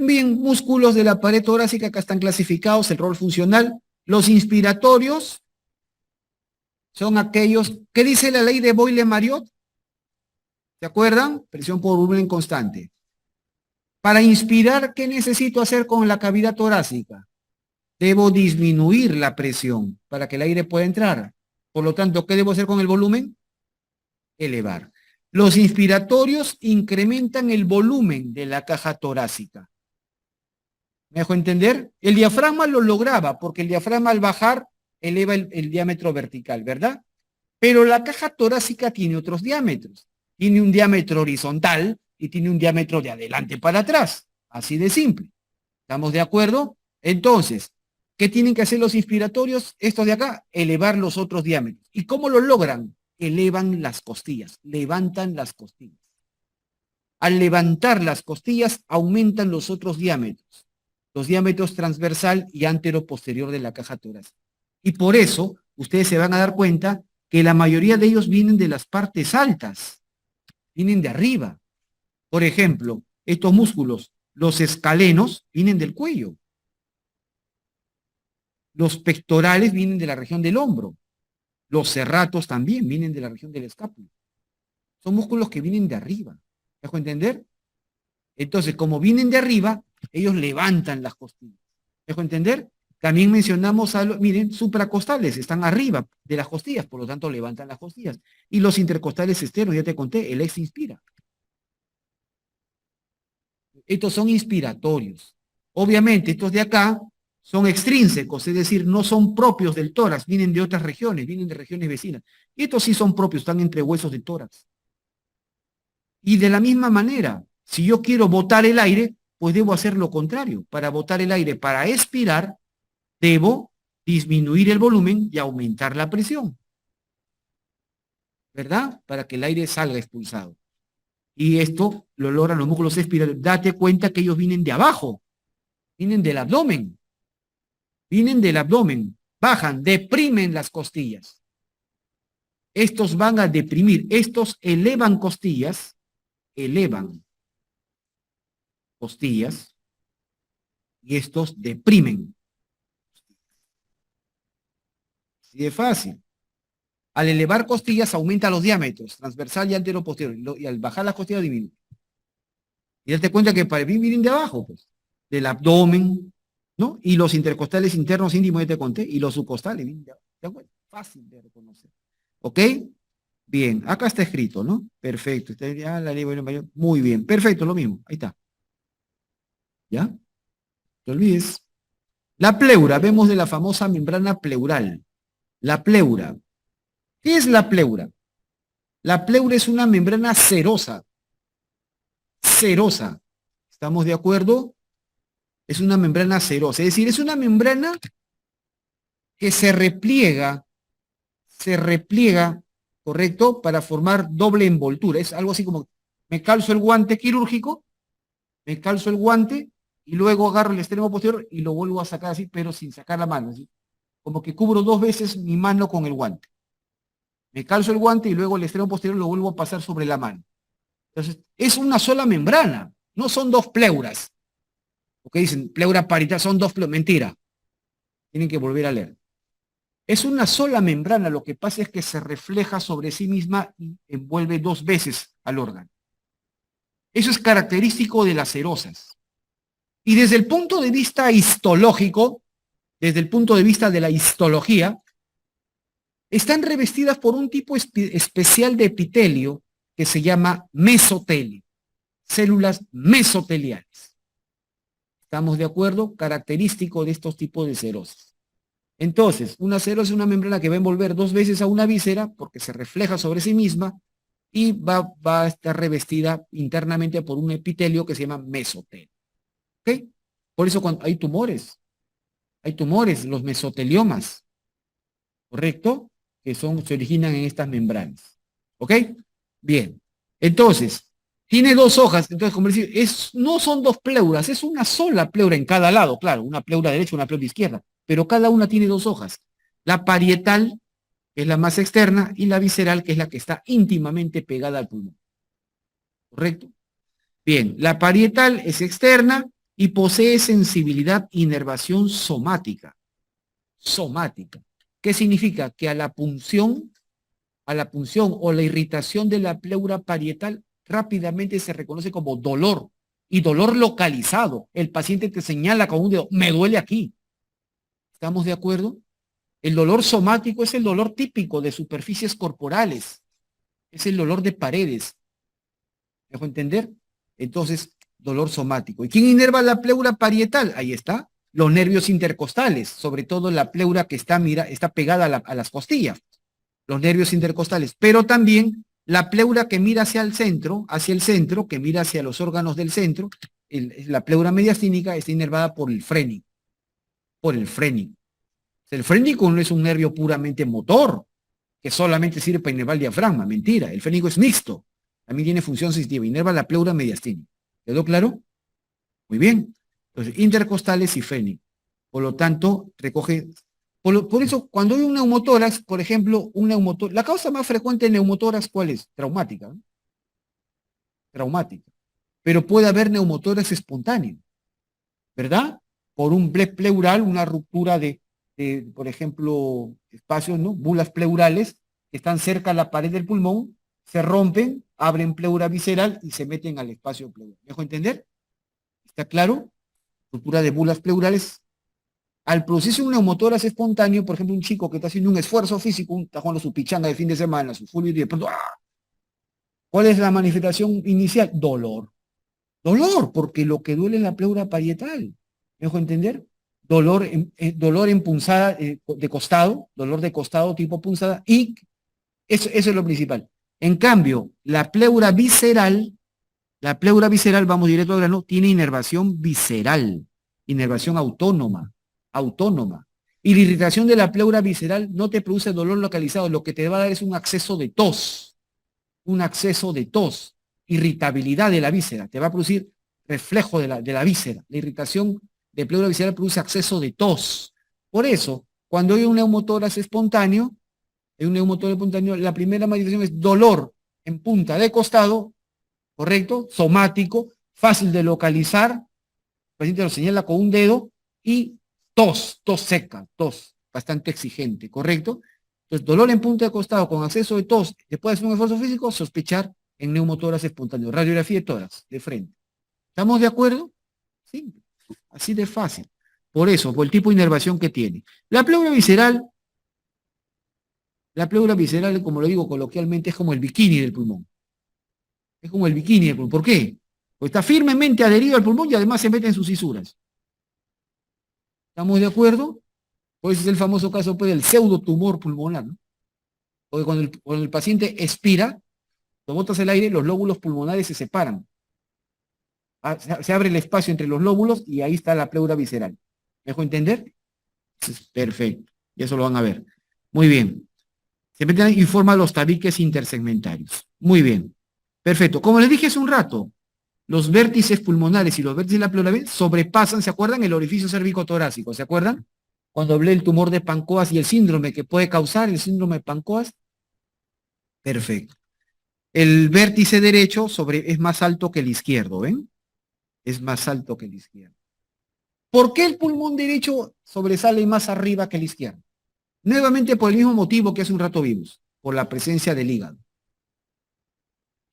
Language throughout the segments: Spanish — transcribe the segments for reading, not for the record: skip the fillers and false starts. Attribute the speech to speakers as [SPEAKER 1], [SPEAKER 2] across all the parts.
[SPEAKER 1] Bien, músculos de la pared torácica, acá están clasificados, el rol funcional. Los inspiratorios son aquellos, ¿qué dice la ley de Boyle-Marriott? ¿Se acuerdan? Presión por volumen constante. Para inspirar, ¿qué necesito hacer con la cavidad torácica? Debo disminuir la presión para que el aire pueda entrar. Por lo tanto, ¿qué debo hacer con el volumen? Elevar. Los inspiratorios incrementan el volumen de la caja torácica. ¿Me dejo entender? El diafragma lo lograba, porque el diafragma al bajar eleva el diámetro vertical, ¿verdad? Pero la caja torácica tiene otros diámetros. Tiene un diámetro horizontal y tiene un diámetro de adelante para atrás. Así de simple. ¿Estamos de acuerdo? Entonces, ¿qué tienen que hacer los inspiratorios? Estos de acá, elevar los otros diámetros. ¿Y cómo lo logran? Elevan las costillas, levantan las costillas. Al levantar las costillas, aumentan los otros diámetros. Los diámetros transversal y antero-posterior de la caja torácica. Y por eso, ustedes se van a dar cuenta que la mayoría de ellos vienen de las partes altas, vienen de arriba. Por ejemplo, estos músculos, los escalenos, vienen del cuello. Los pectorales vienen de la región del hombro. Los serratos también vienen de la región del escápulo. Son músculos que vienen de arriba. ¿Me dejo entender? Entonces, como vienen de arriba, ellos levantan las costillas. ¿Me dejo entender? También mencionamos, miren, supracostales, están arriba de las costillas, por lo tanto levantan las costillas. Y los intercostales externos, ya te conté, el ex inspira. Estos son inspiratorios. Obviamente, estos de acá son extrínsecos, es decir, no son propios del tórax, vienen de otras regiones, vienen de regiones vecinas. Y estos sí son propios, están entre huesos del tórax. Y de la misma manera, si yo quiero botar el aire, pues debo hacer lo contrario. Para botar el aire, para expirar, debo disminuir el volumen y aumentar la presión. ¿Verdad? Para que el aire salga expulsado. Y esto lo logran los músculos expiratorios. Date cuenta que ellos vienen de abajo, vienen del abdomen. Vienen del abdomen, bajan, deprimen las costillas. Estos van a deprimir, estos elevan costillas, y estos deprimen. Así de fácil. Al elevar costillas aumenta los diámetros, transversal y antero-posterior, y al bajar las costillas disminuye. Y date cuenta que para mí vienen de abajo, pues, del abdomen, ¿no? Y los intercostales internos íntimos ya te conté, y los subcostales, vienen de abajo. Fácil de reconocer. ¿Ok? Bien, acá está escrito, ¿no? Perfecto. Ya la ley mayor. Muy bien, perfecto, lo mismo. Ahí está. ¿Ya? No te olvides. La pleura, vemos de la famosa membrana pleural. La pleura. ¿Qué es la pleura? La pleura es una membrana serosa. Serosa. ¿Estamos de acuerdo? Es una membrana serosa. Es decir, es una membrana que se repliega, ¿correcto? Para formar doble envoltura. Es algo así como, me calzo el guante quirúrgico, me calzo el guante y luego agarro el extremo posterior y lo vuelvo a sacar así, pero sin sacar la mano. ¿Sí? Como que cubro dos veces mi mano con el guante. Me calzo el guante y luego el extremo posterior lo vuelvo a pasar sobre la mano. Entonces, es una sola membrana, no son dos pleuras. Porque dicen, pleura paritaria, son dos pleuras. Mentira. Tienen que volver a leer. Es una sola membrana, lo que pasa es que se refleja sobre sí misma y envuelve dos veces al órgano. Eso es característico de las serosas. Y desde el punto de vista histológico, desde el punto de vista de la histología, están revestidas por un tipo especial de epitelio que se llama mesotelio, células mesoteliales. ¿Estamos de acuerdo? Característico de estos tipos de serosas. Entonces, una serosa es una membrana que va a envolver dos veces a una víscera porque se refleja sobre sí misma y va a estar revestida internamente por un epitelio que se llama mesotelio. ¿Ok? Por eso cuando hay tumores, los mesoteliomas, ¿correcto? Que se originan en estas membranas. ¿Ok? Bien. Entonces, tiene dos hojas, entonces como decir, no son dos pleuras, es una sola pleura en cada lado, claro, una pleura derecha, una pleura izquierda, pero cada una tiene dos hojas. La parietal, que es la más externa, y la visceral, que es la que está íntimamente pegada al pulmón. ¿Correcto? Bien, la parietal es externa y posee sensibilidad e inervación somática. Somática. ¿Qué significa? Que a la punción o la irritación de la pleura parietal rápidamente se reconoce como dolor y dolor localizado. El paciente te señala con un dedo, me duele aquí. ¿Estamos de acuerdo? El dolor somático es el dolor típico de superficies corporales. Es el dolor de paredes. ¿Me dejo entender? Entonces, dolor somático. ¿Y quién inerva la pleura parietal? Ahí está. Los nervios intercostales, sobre todo la pleura que está pegada a las costillas. Los nervios intercostales. Pero también la pleura que mira hacia el centro, que mira hacia los órganos del centro, la pleura mediastínica está inervada por el frénico. Por el frénico. El frénico no es un nervio puramente motor, que solamente sirve para inervar el diafragma. Mentira, el frénico es mixto. También tiene función sensitiva, inerva la pleura mediastínica. ¿Quedó claro? Muy bien. Entonces, intercostales y frénico. Por lo tanto, recoge... Por eso, cuando hay un neumotórax, por ejemplo, la causa más frecuente de neumotórax, ¿cuál es? Traumática, ¿no? Traumática. Pero puede haber neumotórax espontáneo, ¿verdad? Por un bleb pleural, una ruptura por ejemplo, espacios, ¿no? Bulas pleurales que están cerca a la pared del pulmón, se rompen, abren pleura visceral y se meten al espacio pleural. ¿Me dejo entender? ¿Está claro? Ruptura de bulas pleurales. Al producirse un neumotórax espontáneo, por ejemplo, un chico que está haciendo un esfuerzo físico, está jugando su pichanga de fin de semana, su fútbol y de pronto, ¡ah! ¿Cuál es la manifestación inicial? Dolor. Dolor, porque lo que duele es la pleura parietal. ¿Me dejo entender? Dolor en punzada de costado, dolor de costado tipo punzada, y eso es lo principal. En cambio, la pleura visceral, vamos directo al grano, tiene inervación visceral, inervación autónoma. Y la irritación de la pleura visceral no te produce dolor localizado, lo que te va a dar es un acceso de tos, irritabilidad de la víscera, te va a producir reflejo de la víscera. La irritación de pleura visceral produce acceso de tos. Por eso, cuando hay un neumotórax espontáneo, la primera manifestación es dolor en punta de costado, ¿correcto? Somático, fácil de localizar, el paciente lo señala con un dedo, y tos seca, tos bastante exigente, ¿correcto? Entonces, dolor en punta de costado con acceso de tos, después de hacer un esfuerzo físico, sospechar en neumotórax espontáneo, radiografía de tórax, de frente. ¿Estamos de acuerdo? Sí, así de fácil. Por eso, por el tipo de inervación que tiene. La pleura visceral, como lo digo coloquialmente, es como el bikini del pulmón. Es como el bikini del pulmón. ¿Por qué? Porque está firmemente adherido al pulmón y además se mete en sus fisuras. ¿Estamos de acuerdo? Pues es el famoso caso pues, del pseudotumor pulmonar, ¿no? Porque cuando el paciente expira, lo botas el aire, los lóbulos pulmonares se separan. Se abre el espacio entre los lóbulos y ahí está la pleura visceral. ¿Me dejo entender? Perfecto. Y eso lo van a ver. Muy bien. Se meten y forman los tabiques intersegmentarios. Muy bien. Perfecto. Como les dije hace un rato, los vértices pulmonares y los vértices de la pleura sobrepasan, ¿se acuerdan? El orificio cérvico-torácico, ¿se acuerdan? Cuando hablé del tumor de Pancoas y el síndrome que puede causar el síndrome de Pancoas. Perfecto. El vértice derecho es más alto que el izquierdo, ¿ven? Es más alto que el izquierdo. ¿Por qué el pulmón derecho sobresale más arriba que el izquierdo? Nuevamente por el mismo motivo que hace un rato vimos, por la presencia del hígado.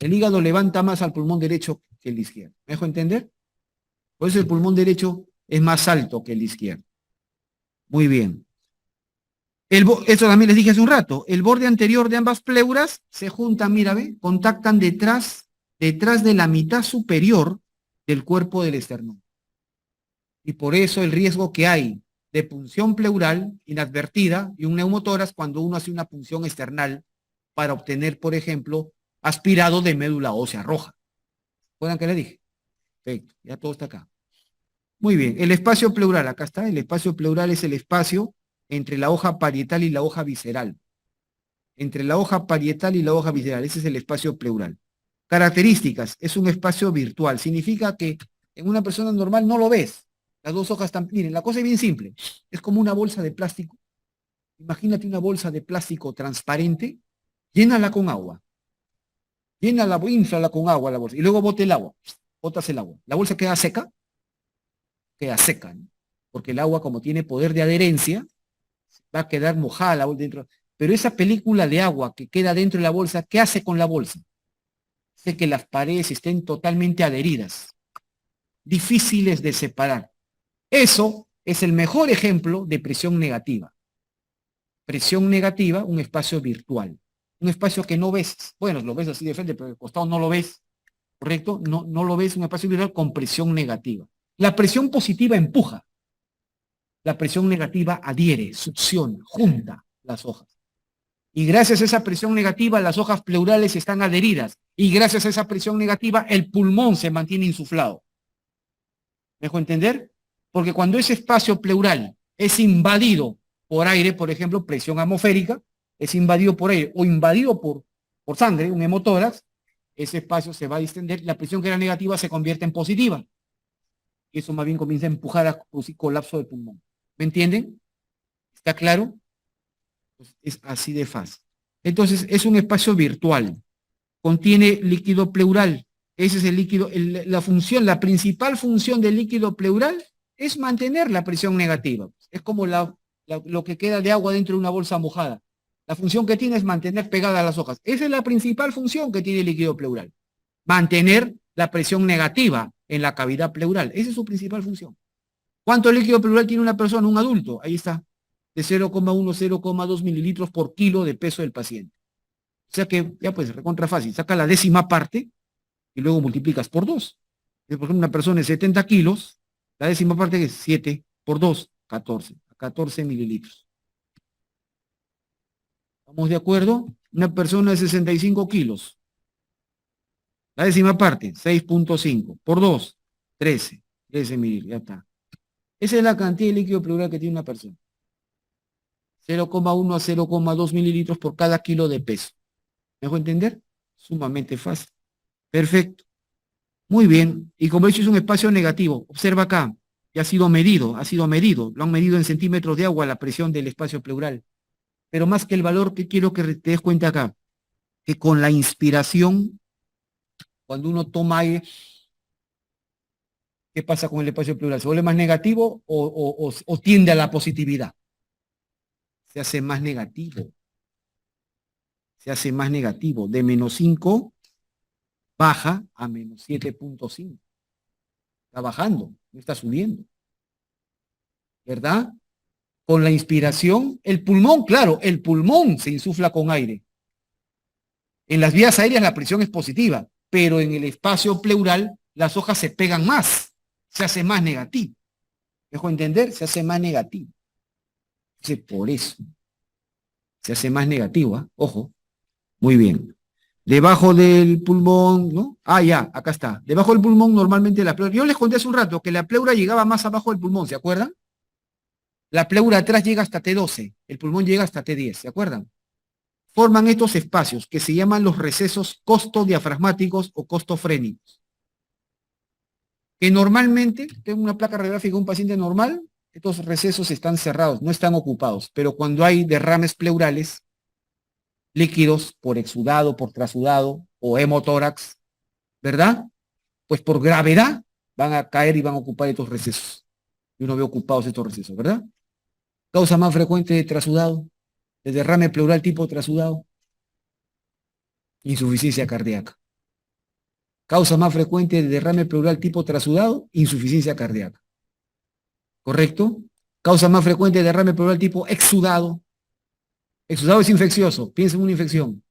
[SPEAKER 1] El hígado levanta más al pulmón derecho que el izquierdo. ¿Me dejo entender? Por eso el pulmón derecho es más alto que el izquierdo. Muy bien. Eso también les dije hace un rato. El borde anterior de ambas pleuras se juntan, mira, ¿ve? Contactan detrás de la mitad superior del cuerpo del esternón. Y por eso el riesgo que hay de punción pleural inadvertida y un neumotórax cuando uno hace una punción external para obtener, por ejemplo, aspirado de médula ósea roja. ¿Recuerdan que le dije? Perfecto, ya todo está acá. Muy bien, el espacio pleural, acá está, el espacio pleural es el espacio entre la hoja parietal y la hoja visceral. Entre la hoja parietal y la hoja visceral, ese es el espacio pleural. Características, es un espacio virtual, significa que en una persona normal no lo ves. Las dos hojas están, miren, la cosa es bien simple, es como una bolsa de plástico. Imagínate una bolsa de plástico transparente, llénala con agua. Inflala con agua la bolsa y luego bote el agua, botas el agua. La bolsa queda seca, queda seca, ¿no? Porque el agua, como tiene poder de adherencia, va a quedar mojada la bolsa dentro. Pero esa película de agua que queda dentro de la bolsa, ¿qué hace con la bolsa? Hace que las paredes estén totalmente adheridas, difíciles de separar. Eso es el mejor ejemplo de presión negativa. Presión negativa, un espacio virtual. Un espacio que no ves. Bueno, lo ves así de frente, pero de costado no lo ves. ¿Correcto? No, no lo ves, un espacio virtual con presión negativa. La presión positiva empuja. La presión negativa adhiere, succiona, junta las hojas. Y gracias a esa presión negativa, las hojas pleurales están adheridas. Y gracias a esa presión negativa, el pulmón se mantiene insuflado. ¿Me dejo entender? Porque cuando ese espacio pleural es invadido por aire, por ejemplo, presión atmosférica, es invadido por aire o invadido por sangre, un hemotórax, ese espacio se va a distender, la presión que era negativa se convierte en positiva. Y eso más bien comienza a empujar a producir colapso del pulmón. ¿Me entienden? ¿Está claro? Pues es así de fácil. Entonces, es un espacio virtual. Contiene líquido pleural. Ese es el líquido, la función, la principal función del líquido pleural es mantener la presión negativa. Es como lo que queda de agua dentro de una bolsa mojada. La función que tiene es mantener pegadas las hojas. Esa es la principal función que tiene el líquido pleural. Mantener la presión negativa en la cavidad pleural. Esa es su principal función. ¿Cuánto líquido pleural tiene una persona, un adulto? Ahí está. De 0,1, 0,2 mililitros por kilo de peso del paciente. O sea que, ya pues, recontra fácil. Saca la décima parte y luego multiplicas por 2. Por ejemplo, una persona de 70 kilos, la décima parte es 7 por 2, 14. 14 mililitros. ¿Estamos de acuerdo? Una persona de 65 kilos. La décima parte, 6.5 por 2, 13. 13 mililitros, ya está. Esa es la cantidad de líquido pleural que tiene una persona. 0,1 a 0,2 mililitros por cada kilo de peso. ¿Me dejo entender? Sumamente fácil. Perfecto. Muy bien. Y como he dicho, es un espacio negativo. Observa acá. Ya ha sido medido, Lo han medido en centímetros de agua la presión del espacio pleural. Pero más que el valor, que quiero que te des cuenta acá, que con la inspiración, cuando uno toma aire, ¿qué pasa con el espacio pleural? ¿Se vuelve más negativo o tiende a la positividad? Se hace más negativo. Se hace más negativo. De -5 baja a -7.5. Está bajando, no está subiendo. ¿Verdad? Con la inspiración, el pulmón, claro, el pulmón se insufla con aire. En las vías aéreas la presión es positiva, pero en el espacio pleural las hojas se pegan más, se hace más negativo. ¿Dejo entender? Se hace más negativo. Entonces, por eso se hace más negativo, ¿eh? Ojo. Muy bien. Debajo del pulmón, ¿no? Ah, ya, acá está. Debajo del pulmón normalmente la pleura. Yo les conté hace un rato que la pleura llegaba más abajo del pulmón, ¿se acuerdan? La pleura atrás llega hasta T12, el pulmón llega hasta T10, ¿se acuerdan? Forman estos espacios que se llaman los recesos costodiafragmáticos o costofrénicos. Que normalmente, tengo una placa radiográfica de un paciente normal, estos recesos están cerrados, no están ocupados, pero cuando hay derrames pleurales, líquidos por exudado, por trasudado o hemotórax, ¿verdad? Pues por gravedad van a caer y van a ocupar estos recesos. Y uno ve ocupados estos recesos, ¿verdad? Causa más frecuente de trasudado, de derrame pleural tipo trasudado, insuficiencia cardíaca. Causa más frecuente de derrame pleural tipo trasudado, insuficiencia cardíaca. ¿Correcto? Causa más frecuente de derrame pleural tipo exudado. Exudado es infeccioso, piensa en una infección.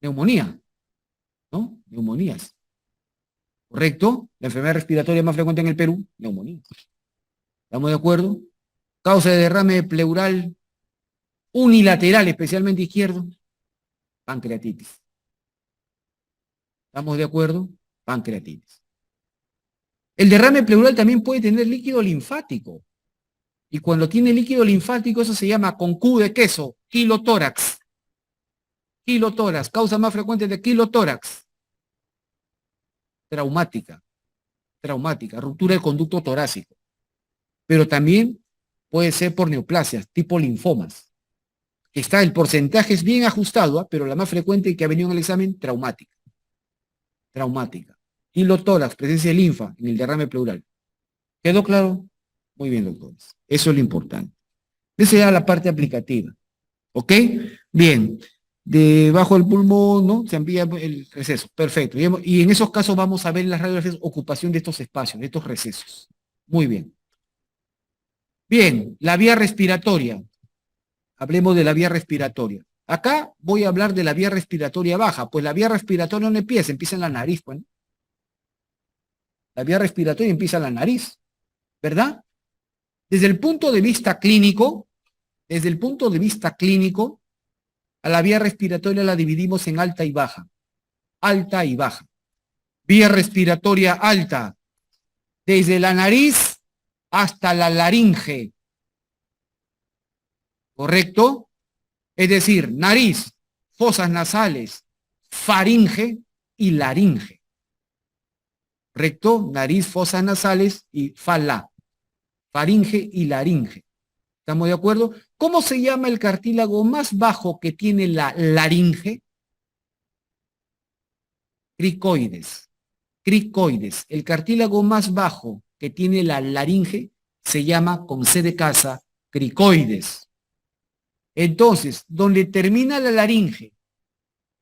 [SPEAKER 1] Neumonía, ¿no? Neumonías. ¿Correcto? La enfermedad respiratoria más frecuente en el Perú, neumonía. ¿Estamos de acuerdo? Causa de derrame pleural unilateral, especialmente izquierdo, pancreatitis. ¿Estamos de acuerdo? Pancreatitis. El derrame pleural también puede tener líquido linfático. Y cuando tiene líquido linfático, eso se llama con Q de queso, quilotórax. Quilotórax, causa más frecuente de quilotórax. Traumática, ruptura del conducto torácico. Pero también puede ser por neoplasias, tipo linfomas. Está, el porcentaje es bien ajustado, pero la más frecuente que ha venido en el examen, traumática. Quilotórax, presencia de linfa en el derrame pleural. ¿Quedó claro? Muy bien, doctores. Eso es lo importante. Esa era la parte aplicativa. ¿Ok? Bien. Debajo del pulmón, ¿no? Se envía el receso. Perfecto. Y en esos casos vamos a ver en las radiografías ocupación de estos espacios, de estos recesos. Muy bien. Bien, la vía respiratoria. Hablemos de la vía respiratoria. Acá voy a hablar de la vía respiratoria baja, pues la vía respiratoria no empieza en la nariz, pues, ¿no? La vía respiratoria empieza en la nariz, ¿verdad? Desde el punto de vista clínico, desde el punto de vista clínico, a la vía respiratoria la dividimos en alta y baja. Alta y baja. Vía respiratoria alta, desde la nariz hasta la laringe. ¿Correcto? Es decir, nariz, fosas nasales, faringe y laringe. ¿Correcto? Nariz, fosas nasales y fala. Faringe y laringe. ¿Estamos de acuerdo? ¿Cómo se llama el cartílago más bajo que tiene la laringe? Cricoides. Cricoides. El cartílago más bajo que tiene la laringe se llama, con C de casa, cricoides. Entonces, donde termina la laringe,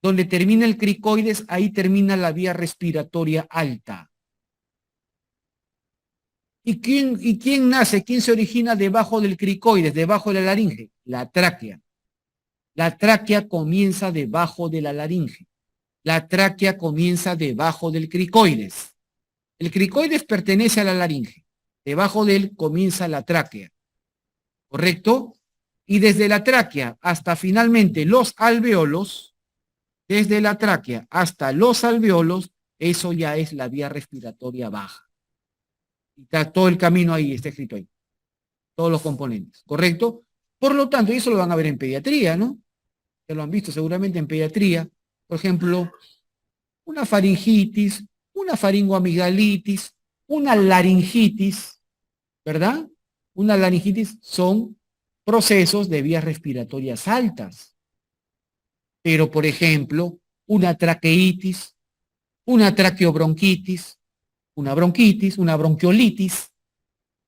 [SPEAKER 1] donde termina el cricoides, ahí termina la vía respiratoria alta. ¿Y quién nace? ¿Quién se origina debajo del cricoides, debajo de la laringe? La tráquea. La tráquea comienza debajo de la laringe. La tráquea comienza debajo del cricoides. El cricoides pertenece a la laringe. Debajo de él comienza la tráquea. ¿Correcto? Y desde la tráquea hasta finalmente los alveolos, desde la tráquea hasta los alveolos, eso ya es la vía respiratoria baja. Y está todo el camino ahí, está escrito ahí. Todos los componentes, ¿correcto? Por lo tanto, y eso lo van a ver en pediatría, ¿no? Ya lo han visto seguramente en pediatría. Por ejemplo, una faringitis, una faringoamigdalitis, una laringitis, ¿verdad? Una laringitis son procesos de vías respiratorias altas. Pero, por ejemplo, una traqueitis, una traqueobronquitis, una bronquitis, una bronquiolitis,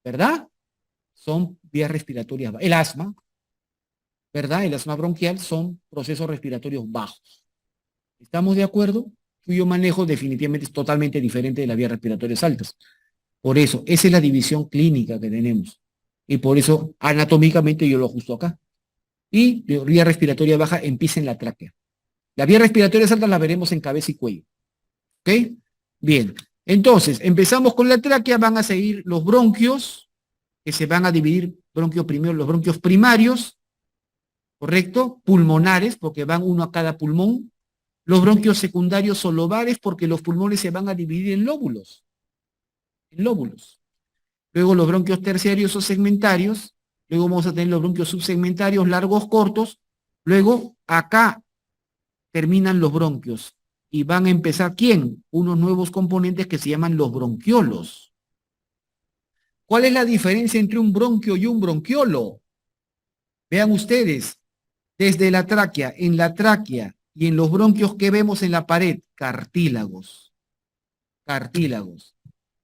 [SPEAKER 1] ¿verdad? Son vías respiratorias bajas. El asma, ¿verdad? El asma bronquial son procesos respiratorios bajos. ¿Estamos de acuerdo? Cuyo manejo definitivamente es totalmente diferente de las vías respiratorias altas. Por eso, esa es la división clínica que tenemos. Y por eso, anatómicamente, yo lo ajusto acá. Y la vía respiratoria baja empieza en la tráquea. La vía respiratoria alta la veremos en cabeza y cuello. ¿Ok? Bien. Entonces, empezamos con la tráquea, van a seguir los bronquios, que se van a dividir los bronquios primarios, ¿correcto? Pulmonares, porque van uno a cada pulmón. Los bronquios secundarios o lobales, porque los pulmones se van a dividir en lóbulos. En lóbulos. Luego los bronquios terciarios o segmentarios. Luego vamos a tener los bronquios subsegmentarios, largos, cortos. Luego, acá terminan los bronquios. Y van a empezar, ¿quién? Unos nuevos componentes que se llaman los bronquiolos. ¿Cuál es la diferencia entre un bronquio y un bronquiolo? Vean ustedes, desde la tráquea, en la tráquea y en los bronquios que vemos en la pared, cartílagos. Cartílagos.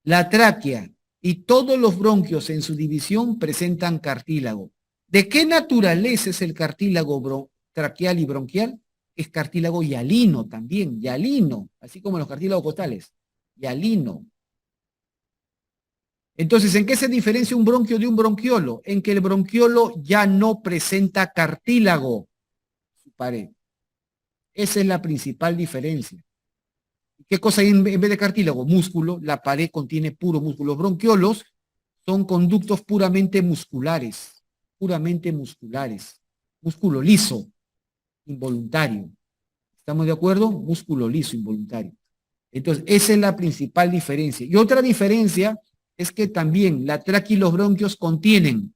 [SPEAKER 1] La tráquea y todos los bronquios en su división presentan cartílago. ¿De qué naturaleza es el cartílago traqueal y bronquial? Es cartílago hialino también, hialino, así como los cartílagos costales, hialino. Entonces, ¿en qué se diferencia un bronquio de un bronquiolo? En que el bronquiolo ya no presenta cartílago, su pared. Esa es la principal diferencia. ¿Qué cosa hay en vez de cartílago? Músculo. La pared contiene puro músculo. Los bronquiolos son conductos puramente musculares. Puramente musculares. Músculo liso, involuntario. ¿Estamos de acuerdo? Músculo liso, involuntario. Entonces, esa es la principal diferencia. Y otra diferencia es que también la tráquea y los bronquios contienen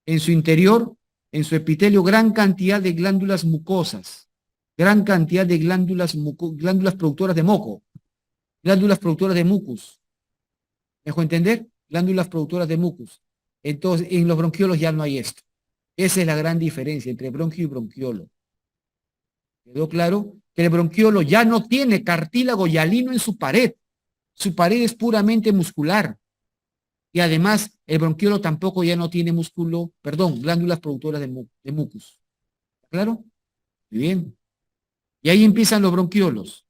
[SPEAKER 1] en su interior, en su epitelio, gran cantidad de glándulas mucosas, gran cantidad de glándulas productoras de moco, glándulas productoras de mucus. ¿Me dejo entender? Glándulas productoras de mucus. Entonces, en los bronquiolos ya no hay esto. Esa es la gran diferencia entre bronquio y bronquiolo. ¿Quedó claro? Que el bronquiolo ya no tiene cartílago hialino en su pared. Su pared es puramente muscular. Y además, el bronquiolo tampoco ya no tiene glándulas productoras de mucus. ¿Claro? Muy bien. Y ahí empiezan los bronquiolos.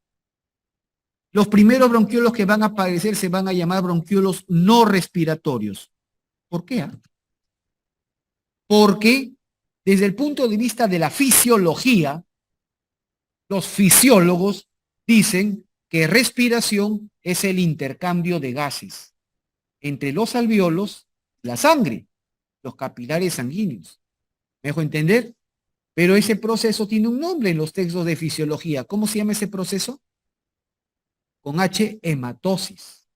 [SPEAKER 1] Los primeros bronquiolos que van a aparecer se van a llamar bronquiolos no respiratorios. ¿Por qué? Porque desde el punto de vista de la fisiología, los fisiólogos dicen que respiración es el intercambio de gases entre los alvéolos y la sangre, los capilares sanguíneos. ¿Me dejo entender? Pero ese proceso tiene un nombre en los textos de fisiología. ¿Cómo se llama ese proceso? Con H, hematosis.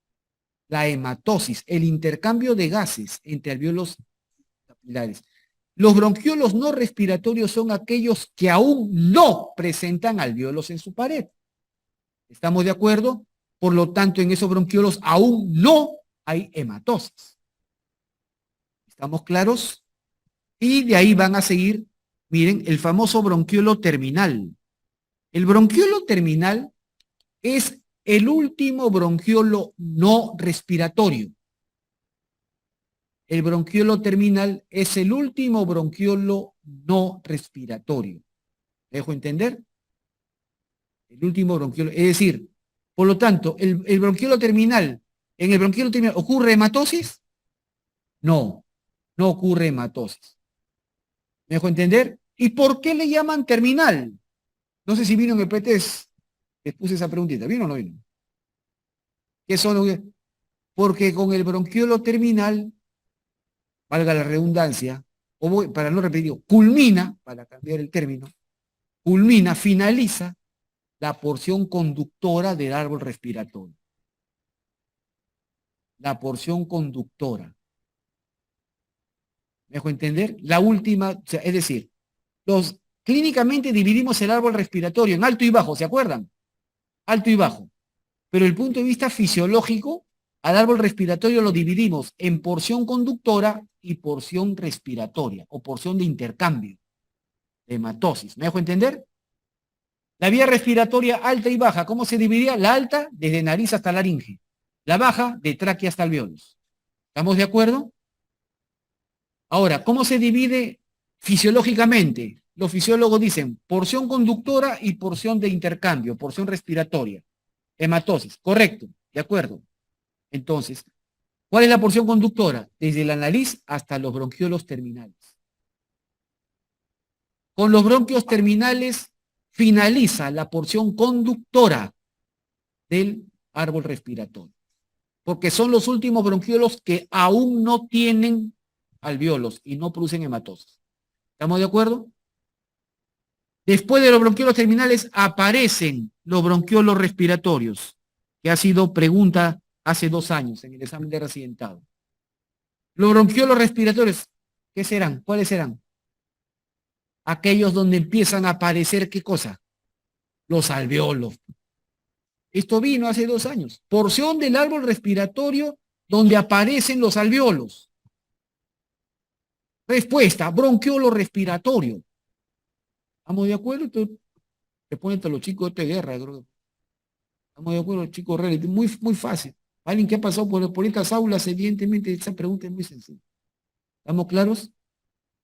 [SPEAKER 1] La hematosis, el intercambio de gases entre alvéolos y capilares. Los bronquiolos no respiratorios son aquellos que aún no presentan alvéolos en su pared. ¿Estamos de acuerdo? Por lo tanto, en esos bronquiolos aún no hay hematosis. ¿Estamos claros? Y de ahí van a seguir, miren, el famoso bronquiolo terminal. El bronquiolo terminal es el último bronquiolo no respiratorio. El bronquiolo terminal es el último bronquiolo no respiratorio. ¿Me dejo entender? El último bronquiolo, es decir, por lo tanto, el bronquiolo terminal, en el bronquiolo terminal, ¿ocurre hematosis? No, no ocurre hematosis. ¿Me dejo entender? ¿Y por qué le llaman terminal? No sé si vino en el pretest, les puse esa preguntita, ¿vino o no vino? ¿Qué son los que? Porque con el bronquiolo terminal, valga la redundancia, para no repetir, culmina, para cambiar el término, culmina, finaliza la porción conductora del árbol respiratorio. La porción conductora. ¿Me dejo entender? La última, o sea, es decir, clínicamente dividimos el árbol respiratorio en alto y bajo, ¿se acuerdan? Alto y bajo. Pero el punto de vista fisiológico, al árbol respiratorio lo dividimos en porción conductora y porción respiratoria, o porción de intercambio, de hematosis. ¿Me dejo entender? La vía respiratoria alta y baja, ¿cómo se dividía? La alta, desde nariz hasta laringe. La baja, de tráquea hasta alvéolos. ¿Estamos de acuerdo? Ahora, ¿cómo se divide fisiológicamente? Los fisiólogos dicen porción conductora y porción de intercambio, porción respiratoria. Hematosis, correcto, de acuerdo. Entonces, ¿cuál es la porción conductora? Desde la nariz hasta los bronquiolos terminales. Con los bronquios terminales finaliza la porción conductora del árbol respiratorio, porque son los últimos bronquiolos que aún no tienen alvéolos y no producen hematosis. ¿Estamos de acuerdo? Después de los bronquiolos terminales aparecen los bronquiolos respiratorios, que ha sido pregunta hace 2 años en el examen de residentado. Los bronquiolos respiratorios, ¿qué serán? ¿Cuáles serán? Aquellos donde empiezan a aparecer, ¿qué cosa? Los alvéolos. Esto vino hace 2 años. Porción del árbol respiratorio donde aparecen los alvéolos. Respuesta, bronquiolo respiratorio. ¿Estamos de acuerdo? Te ponen a los chicos de guerra, creo. Estamos de acuerdo, chicos, muy, muy fácil. Alguien que ha pasado por estas aulas, evidentemente, esa pregunta es muy sencilla. ¿Estamos claros?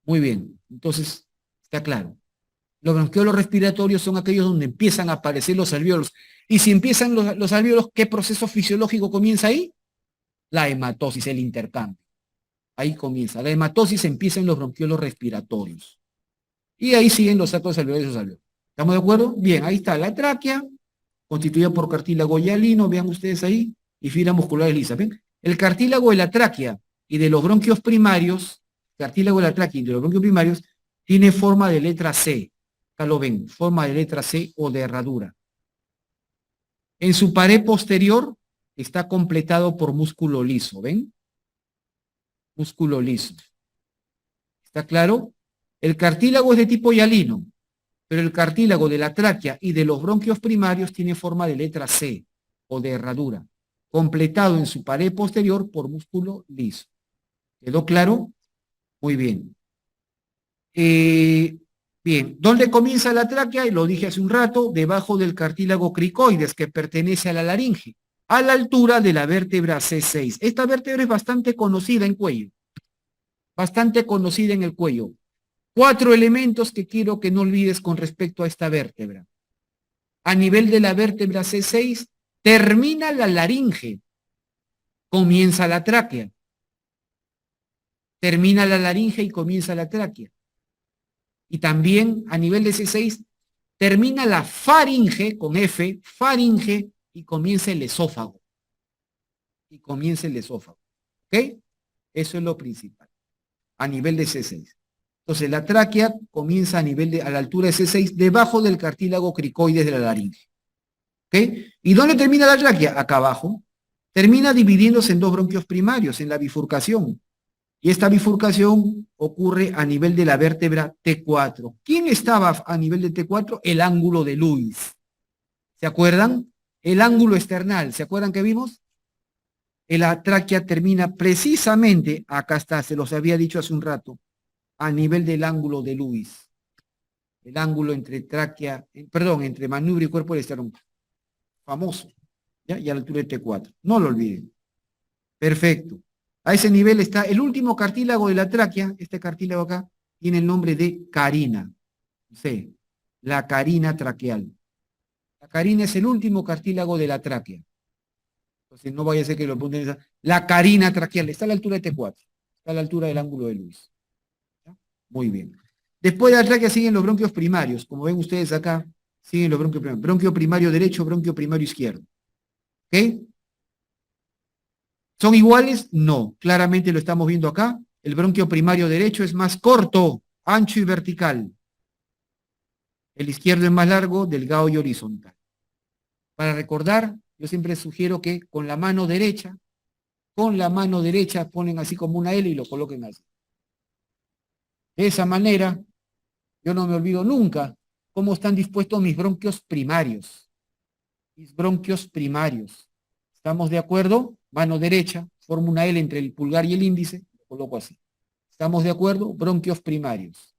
[SPEAKER 1] Muy bien. Entonces, está claro. Los bronquiolos respiratorios son aquellos donde empiezan a aparecer los alvéolos. Y si empiezan los alvéolos, ¿qué proceso fisiológico comienza ahí? La hematosis, el intercambio. Ahí comienza. La hematosis empieza en los bronquiolos respiratorios. Y ahí siguen los sacos alveolares y los alvéolos. ¿Estamos de acuerdo? Bien, ahí está la tráquea, constituida por cartílago hialino, vean ustedes ahí, y fibras musculares lisas. ¿Ven? El cartílago de la tráquea y de los bronquios primarios, cartílago de la tráquea y de los bronquios primarios, tiene forma de letra C. Acá lo ven, forma de letra C o de herradura. En su pared posterior está completado por músculo liso, ¿ven? Músculo liso. ¿Está claro? El cartílago es de tipo hialino, pero el cartílago de la tráquea y de los bronquios primarios tiene forma de letra C o de herradura, completado en su pared posterior por músculo liso. ¿Quedó claro? Muy bien. Bien, ¿dónde comienza la tráquea? Y lo dije hace un rato, debajo del cartílago cricoides, que pertenece a la laringe. a la altura de la vértebra C6. Esta vértebra es bastante conocida en cuello, bastante conocida en el cuello. 4 elementos que quiero que no olvides con respecto a esta vértebra. A nivel de la vértebra C6, termina la laringe, comienza la tráquea. Termina la laringe y comienza la tráquea. Y también a nivel de C6, termina la faringe, con F, faringe, y comienza el esófago. Y comienza el esófago. ¿Ok? Eso es lo principal. A nivel de C6. Entonces, la tráquea comienza a la altura de C6, debajo del cartílago cricoides de la laringe. ¿Ok? ¿Y dónde termina la tráquea? Acá abajo. Termina dividiéndose en 2 bronquios primarios, en la bifurcación. Y esta bifurcación ocurre a nivel de la vértebra T4. ¿Quién estaba a nivel de T4? El ángulo de Lewis. ¿Se acuerdan? El ángulo external. ¿Se acuerdan que vimos? La tráquea termina precisamente, acá está, se los había dicho hace un rato, a nivel del ángulo de Lewis. El ángulo entre entre manubrio y cuerpo del esternón. Famoso. ¿Ya? Y a la altura de T4. No lo olviden. Perfecto. A ese nivel está el último cartílago de la tráquea. Este cartílago acá tiene el nombre de carina. Sí, la carina traqueal. La carina es el último cartílago de la tráquea. Entonces no vaya a ser que lo apunten esa. La carina traqueal está a la altura de T4. Está a la altura del ángulo de Lewis. ¿Ya? Muy bien. Después de la tráquea siguen los bronquios primarios. Como ven ustedes acá, siguen los bronquios primarios. Bronquio primario derecho, bronquio primario izquierdo. ¿Ok? ¿Son iguales? No. Claramente lo estamos viendo acá. El bronquio primario derecho es más corto, ancho y vertical. El izquierdo es más largo, delgado y horizontal. Para recordar, yo siempre sugiero que con la mano derecha ponen así como una L y lo coloquen así. De esa manera, yo no me olvido nunca cómo están dispuestos mis bronquios primarios. Mis bronquios primarios. ¿Estamos de acuerdo? Mano derecha, formo una L entre el pulgar y el índice, lo coloco así. ¿Estamos de acuerdo? Bronquios primarios.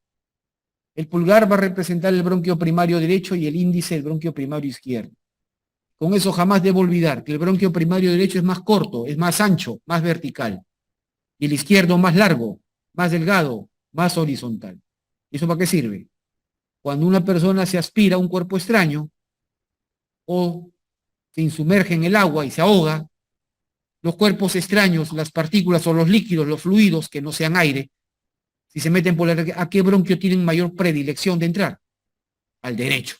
[SPEAKER 1] El pulgar va a representar el bronquio primario derecho y el índice el bronquio primario izquierdo. Con eso jamás debo olvidar que el bronquio primario derecho es más corto, es más ancho, más vertical. Y el izquierdo más largo, más delgado, más horizontal. ¿Y eso para qué sirve? Cuando una persona se aspira a un cuerpo extraño o se insumerge en el agua y se ahoga, los cuerpos extraños, las partículas o los líquidos, los fluidos que no sean aire, si se meten por ¿a qué bronquio tienen mayor predilección de entrar? Al derecho.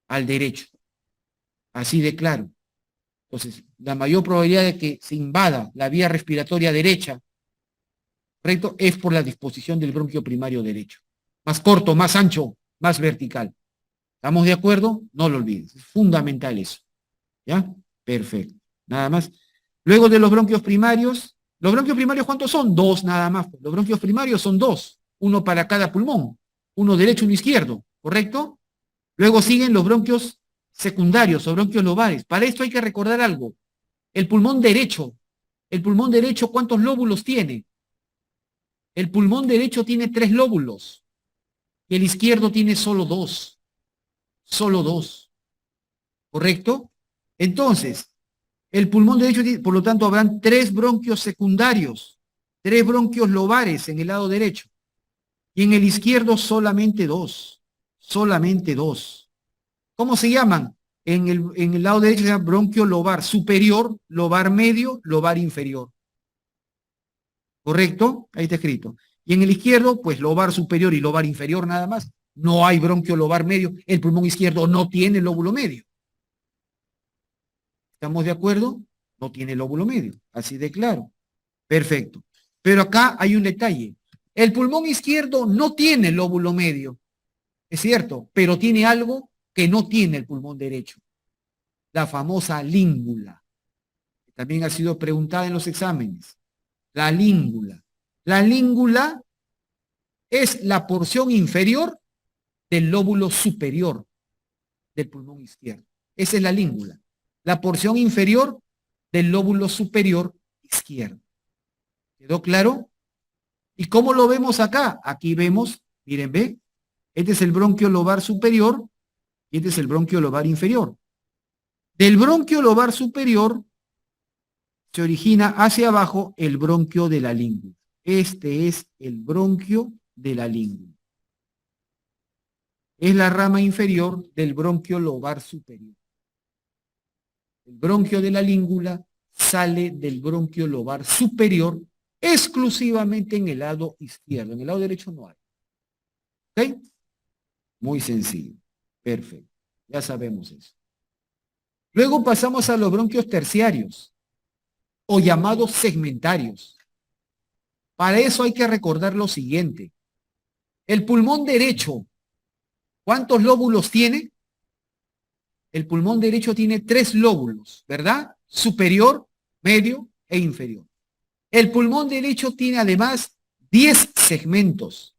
[SPEAKER 1] Al derecho. Así de claro. Entonces, la mayor probabilidad de que se invada la vía respiratoria derecha, ¿correcto? Es por la disposición del bronquio primario derecho. Más corto, más ancho, más vertical. ¿Estamos de acuerdo? No lo olvides. Es fundamental eso. ¿Ya? Perfecto. Nada más. Luego de los bronquios primarios ¿cuántos son? 2 nada más. Los bronquios primarios son 2. Uno para cada pulmón. Uno derecho, uno izquierdo. ¿Correcto? Luego siguen los bronquios secundarios o bronquios lobares. Para esto hay que recordar algo. El pulmón derecho, ¿cuántos lóbulos tiene? El pulmón derecho tiene 3 lóbulos y el izquierdo tiene solo 2. Solo 2. ¿Correcto? Entonces, el pulmón derecho, por lo tanto, habrán 3 bronquios secundarios, 3 bronquios lobares en el lado derecho. Y en el izquierdo solamente 2. Solamente 2. ¿Cómo se llaman? En el lado derecho se llama bronquio lobar superior, lobar medio, lobar inferior. ¿Correcto? Ahí está escrito. Y en el izquierdo, pues lobar superior y lobar inferior nada más. No hay bronquio lobar medio. El pulmón izquierdo no tiene lóbulo medio. ¿Estamos de acuerdo? No tiene lóbulo medio. Así de claro. Perfecto. Pero acá hay un detalle. El pulmón izquierdo no tiene lóbulo medio. Es cierto, pero tiene algo que no tiene el pulmón derecho. La famosa língula. Que también ha sido preguntada en los exámenes. La língula. La língula es la porción inferior del lóbulo superior del pulmón izquierdo. Esa es la língula. La porción inferior del lóbulo superior izquierdo. ¿Quedó claro? ¿Y cómo lo vemos acá? Aquí vemos, miren, ve, este es el bronquio lobar superior y este es el bronquio lobar inferior. Del bronquio lobar superior se origina hacia abajo el bronquio de la língula. Este es el bronquio de la língula. Es la rama inferior del bronquio lobar superior. El bronquio de la língula sale del bronquio lobar superior exclusivamente en el lado izquierdo. En el lado derecho no hay. ¿Ok? Muy sencillo. Perfecto. Ya sabemos eso. Luego pasamos a los bronquios terciarios o llamados segmentarios. Para eso hay que recordar lo siguiente. El pulmón derecho, ¿cuántos lóbulos tiene? El pulmón derecho tiene 3 lóbulos, ¿verdad? Superior, medio e inferior. El pulmón derecho tiene además 10 segmentos.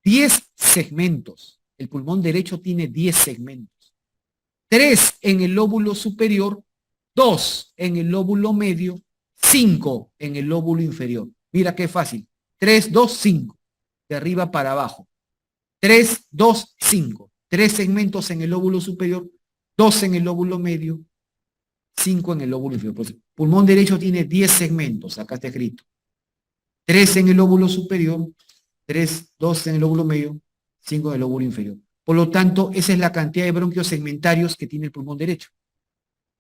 [SPEAKER 1] 10 segmentos. El pulmón derecho tiene 10 segmentos. 3 en el lóbulo superior, 2 en el lóbulo medio, 5 en el lóbulo inferior. Mira qué fácil. 3, 2, 5. De arriba para abajo. 3, 2, 5. 3 segmentos en el lóbulo superior, 2 en el lóbulo medio, 5 en el lóbulo inferior. Pues, pulmón derecho tiene 10 segmentos, acá está escrito. 3 en el lóbulo superior, 3, 2 en el lóbulo medio, 5 en el lóbulo inferior. Por lo tanto, esa es la cantidad de bronquios segmentarios que tiene el pulmón derecho.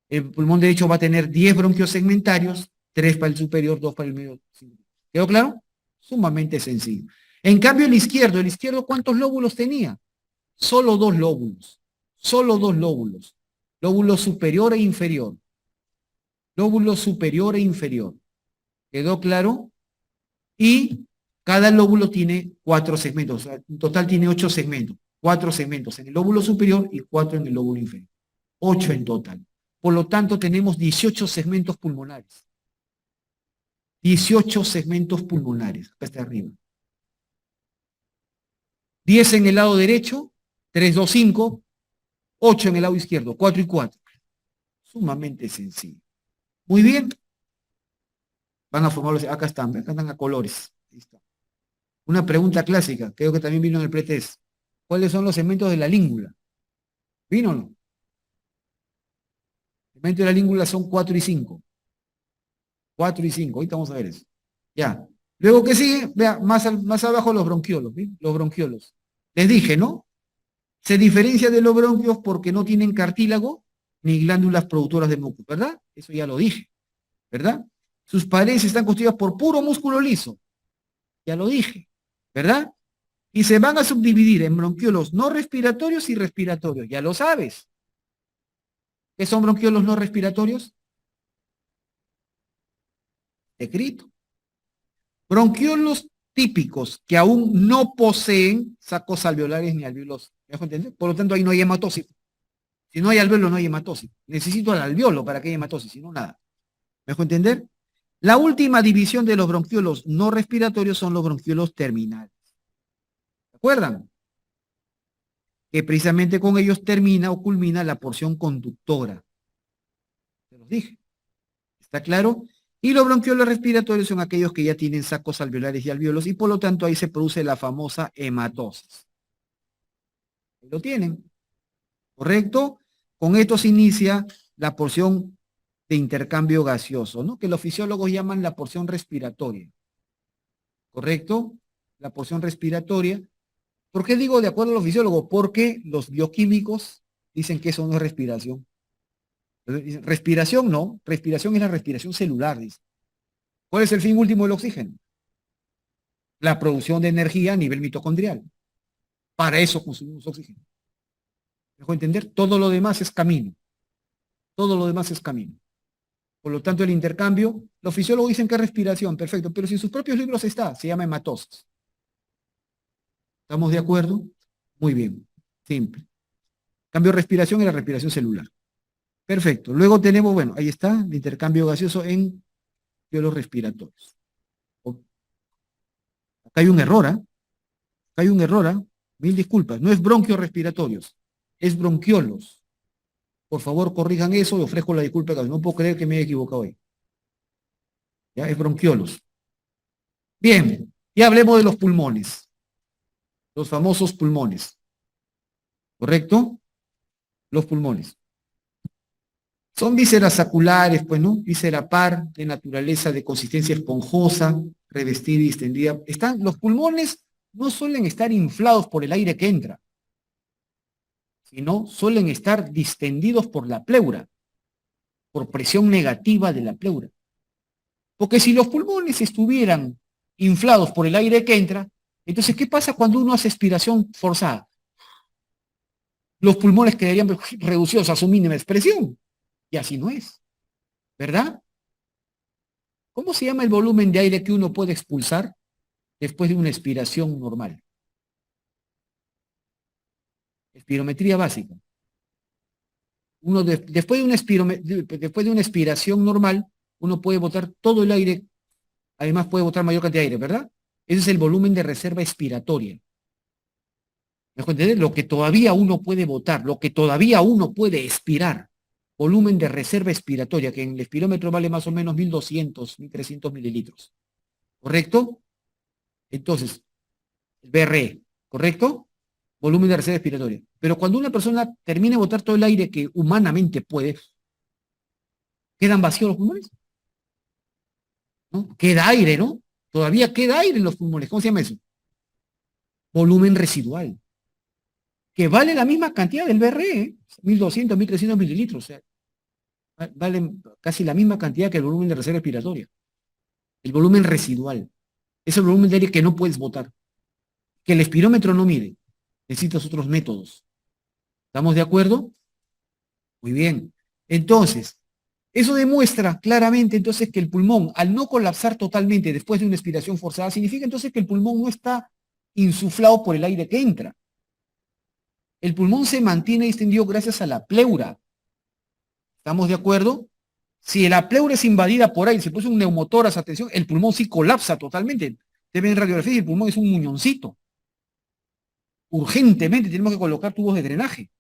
[SPEAKER 1] El pulmón derecho va a tener 10 bronquios segmentarios, 3 para el superior, 2 para el medio. 5. ¿Quedó claro? Sumamente sencillo. En cambio, el izquierdo, ¿cuántos lóbulos tenía? Solo 2 lóbulos. Solo 2 lóbulos. Lóbulo superior e inferior. Lóbulo superior e inferior. ¿Quedó claro? Y cada lóbulo tiene 4 segmentos. O sea, en total tiene 8 segmentos. 4 segmentos en el lóbulo superior y 4 en el lóbulo inferior. 8 en total. Por lo tanto, tenemos 18 segmentos pulmonares. 18 segmentos pulmonares. Acá está arriba. 10 en el lado derecho, 3, 2, 5, 8 en el lado izquierdo, 4 y 4. Sumamente sencillo. Muy bien. Van a formarlos, acá están a colores. Ahí está. Una pregunta clásica, creo que también vino en el pretest. ¿Cuáles son los segmentos de la língula? ¿Vino o no? Los segmentos de la língula son 4 y 5. 4 y 5, ahorita vamos a ver eso. Ya. Luego, ¿qué sigue? Vea, más abajo los bronquiolos, ¿sí? Los bronquiolos. Les dije, ¿no? Se diferencia de los bronquios porque no tienen cartílago ni glándulas productoras de muco, ¿verdad? Eso ya lo dije, ¿verdad? Sus paredes están constituidas por puro músculo liso. Ya lo dije, ¿verdad? Y se van a subdividir en bronquiolos no respiratorios y respiratorios. Ya lo sabes. ¿Qué son bronquiolos no respiratorios? Escrito. Bronquiolos típicos que aún no poseen sacos alveolares ni alveolos. ¿Me dejo entender? Por lo tanto, ahí no hay hematosis. Si no hay alveolo, no hay hematosis. Necesito el alveolo para que haya hematosis, si no, nada. ¿Me dejo entender? La última división de los bronquiolos no respiratorios son los bronquiolos terminales. ¿Se acuerdan? Que precisamente con ellos termina o culmina la porción conductora. Se los dije. ¿Está claro? Y los bronquiolos respiratorios son aquellos que ya tienen sacos alveolares y alveolos y por lo tanto ahí se produce la famosa hematosis. Ahí lo tienen. ¿Correcto? Con esto se inicia la porción de intercambio gaseoso, ¿no? Que los fisiólogos llaman la porción respiratoria. ¿Correcto? La porción respiratoria. ¿Por qué digo de acuerdo a los fisiólogos? Porque los bioquímicos dicen que eso no es respiración. Respiración no, respiración es la respiración celular, dice. ¿Cuál es el fin último del oxígeno? La producción de energía a nivel mitocondrial. Para eso consumimos oxígeno. ¿Me dejo entender? Todo lo demás es camino. Todo lo demás es camino. Por lo tanto, el intercambio, los fisiólogos dicen que es respiración, perfecto, pero si en sus propios libros está, se llama hematosis. ¿Estamos de acuerdo? Muy bien, simple. Cambio de respiración y la respiración celular. Perfecto. Luego tenemos, bueno, ahí está, el intercambio gaseoso en los respiratorios. Acá hay un error, ¿ah? Acá hay un error, ¿ah? Mil disculpas. No es bronquios respiratorios, es bronquiolos. Por favor, corrijan eso y ofrezco la disculpa. No puedo creer que me haya equivocado hoy. Ya, es bronquiolos. Bien, y hablemos de los pulmones. Los famosos pulmones. ¿Correcto? Los pulmones. Son vísceras saculares, pues, ¿no? Víscera par, de naturaleza de consistencia esponjosa, revestida y distendida. Los pulmones no suelen estar inflados por el aire que entra, sino suelen estar distendidos por la pleura, por presión negativa de la pleura. Porque si los pulmones estuvieran inflados por el aire que entra, entonces, ¿qué pasa cuando uno hace expiración forzada? Los pulmones quedarían reducidos a su mínima expresión. Y así no es, ¿verdad? ¿Cómo se llama el volumen de aire que uno puede expulsar después de una expiración normal? Espirometría básica. Después de una expiración normal, uno puede botar todo el aire, además puede botar mayor cantidad de aire, ¿verdad? Ese es el volumen de reserva expiratoria. ¿Me dejo entender? Lo que todavía uno puede botar, lo que todavía uno puede expirar. Volumen de reserva expiratoria, que en el espirómetro vale más o menos 1.200, 1.300 mililitros. ¿Correcto? Entonces, el BRE, ¿correcto? Volumen de reserva expiratoria. Pero cuando una persona termina de botar todo el aire que humanamente puede, ¿quedan vacíos los pulmones? ¿No? Queda aire, ¿no? Todavía queda aire en los pulmones. ¿Cómo se llama eso? Volumen residual. Que vale la misma cantidad del BRE, ¿eh? 1.200, 1.300 mililitros. O sea, vale casi la misma cantidad que el volumen de reserva respiratoria. El volumen residual. Es el volumen de aire que no puedes botar. Que el espirómetro no mide. Necesitas otros métodos. ¿Estamos de acuerdo? Muy bien. Entonces, eso demuestra claramente entonces que el pulmón, al no colapsar totalmente después de una expiración forzada, significa entonces que el pulmón no está insuflado por el aire que entra. El pulmón se mantiene distendido gracias a la pleura. ¿Estamos de acuerdo? Si la pleura es invadida por aire, se puso un neumotórax, atención, el pulmón sí colapsa totalmente. Te ven en radiografía y el pulmón es un muñoncito. Urgentemente tenemos que colocar tubos de drenaje.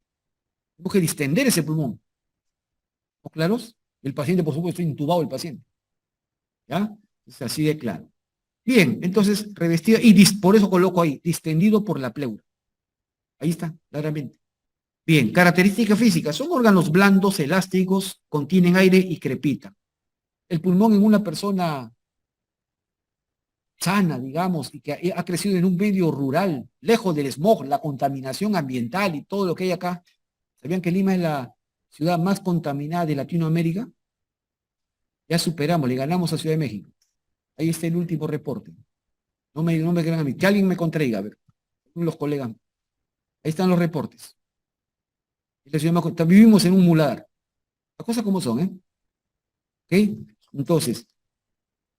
[SPEAKER 1] Tenemos que distender ese pulmón. ¿Estamos claros? El paciente, por supuesto, está intubado el paciente. ¿Ya? Es así de claro. Bien, entonces, revestido, y por eso coloco ahí, distendido por la pleura. Ahí está, claramente. Bien, características físicas. Son órganos blandos, elásticos, contienen aire y crepitan. El pulmón en una persona sana, digamos, y que ha crecido en un medio rural, lejos del smog, la contaminación ambiental y todo lo que hay acá. ¿Sabían que Lima es la ciudad más contaminada de Latinoamérica? Ya superamos, le ganamos a Ciudad de México. Ahí está el último reporte. No me crean a mí. Que alguien me contraiga, a ver, los colegas. Ahí están los reportes. Vivimos en un muladar. Las cosas como son, ¿eh? ¿Ok? Entonces,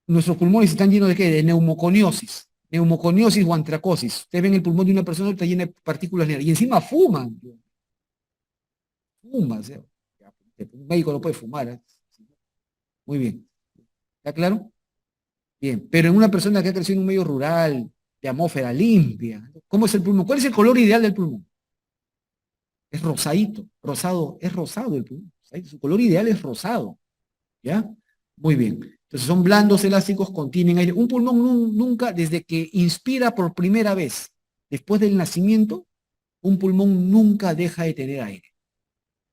[SPEAKER 1] nuestros pulmones están llenos de ¿qué? De neumoconiosis. Neumoconiosis o antracosis. Ustedes ven el pulmón de una persona que está llena de partículas negras. Y encima fuman. Fuma, o sea, un médico no puede fumar, ¿eh? Muy bien. ¿Está claro? Bien. Pero en una persona que ha crecido en un medio rural, de atmósfera limpia, ¿cómo es el pulmón? ¿Cuál es el color ideal del pulmón? Es rosadito, rosado, es rosado el pulmón. Su color ideal es rosado. ¿Ya? Muy bien. Entonces son blandos, elásticos, contienen aire. Un pulmón nunca, desde que inspira por primera vez, después del nacimiento, un pulmón nunca deja de tener aire.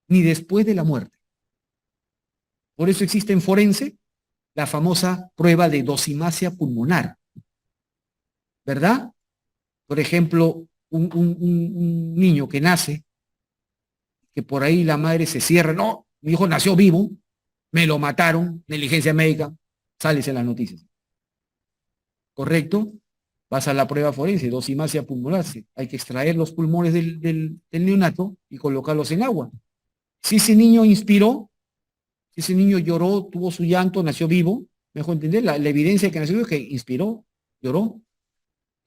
[SPEAKER 1] Ni después de la muerte. Por eso existe en forense la famosa prueba de dosimasia pulmonar. ¿Verdad? Por ejemplo, un niño que nace, que por ahí la madre se cierra, no, mi hijo nació vivo, me lo mataron, negligencia médica, sales en las noticias. ¿Correcto? Vas a la prueba forense, dosimasia pulmonar. Hay que extraer los pulmones del neonato y colocarlos en agua. Si ese niño inspiró, si ese niño lloró, tuvo su llanto, nació vivo, me dejó entender, la evidencia que nació vivo es que inspiró, lloró.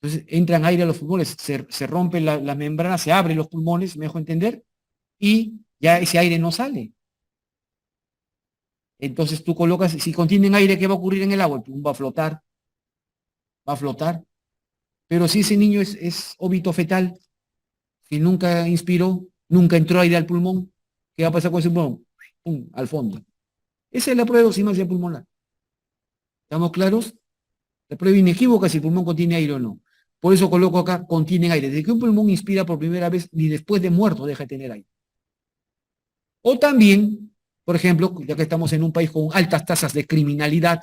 [SPEAKER 1] Entonces entran aire a los pulmones, se rompen las membranas, se abren los pulmones, me dejó entender, y ya ese aire no sale. Entonces tú colocas, si contienen aire, ¿qué va a ocurrir en el agua? El pulmón va a flotar, va a flotar. Pero si ese niño es óbito fetal, si nunca inspiró, nunca entró aire al pulmón, ¿qué va a pasar con ese pulmón? ¡Pum! Al fondo. Esa es la prueba de dosimasia pulmonar. ¿Estamos claros? La prueba inequívoca si el pulmón contiene aire o no. Por eso coloco acá, contiene aire. Desde que un pulmón inspira por primera vez, ni después de muerto deja de tener aire. O también Por ejemplo, ya que estamos en un país con altas tasas de criminalidad,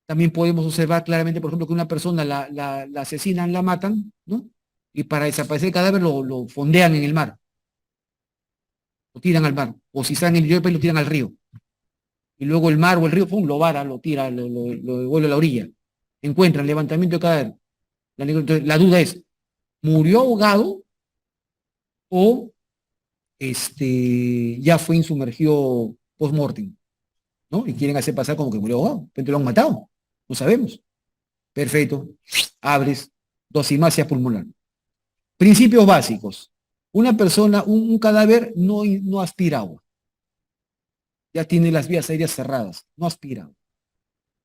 [SPEAKER 1] también podemos observar claramente, por ejemplo, que una persona la asesinan, la matan, ¿no? Y para desaparecer el cadáver lo fondean en el mar, lo tiran al mar. O si está en el interior del país, lo tiran al río. Y luego el mar o el río, pum, lo vara, lo tira, lo devuelve a la orilla. Encuentran levantamiento de cadáver. Entonces, la duda es, ¿murió ahogado o ya fue insumergido post-mortem? ¿No? Y quieren hacer pasar como que murió ahogado. De repente lo han matado. No sabemos. Perfecto. Abres dosimasia pulmonar. Principios básicos. Una persona, un cadáver no aspira agua. Ya tiene las vías aéreas cerradas. No aspira agua.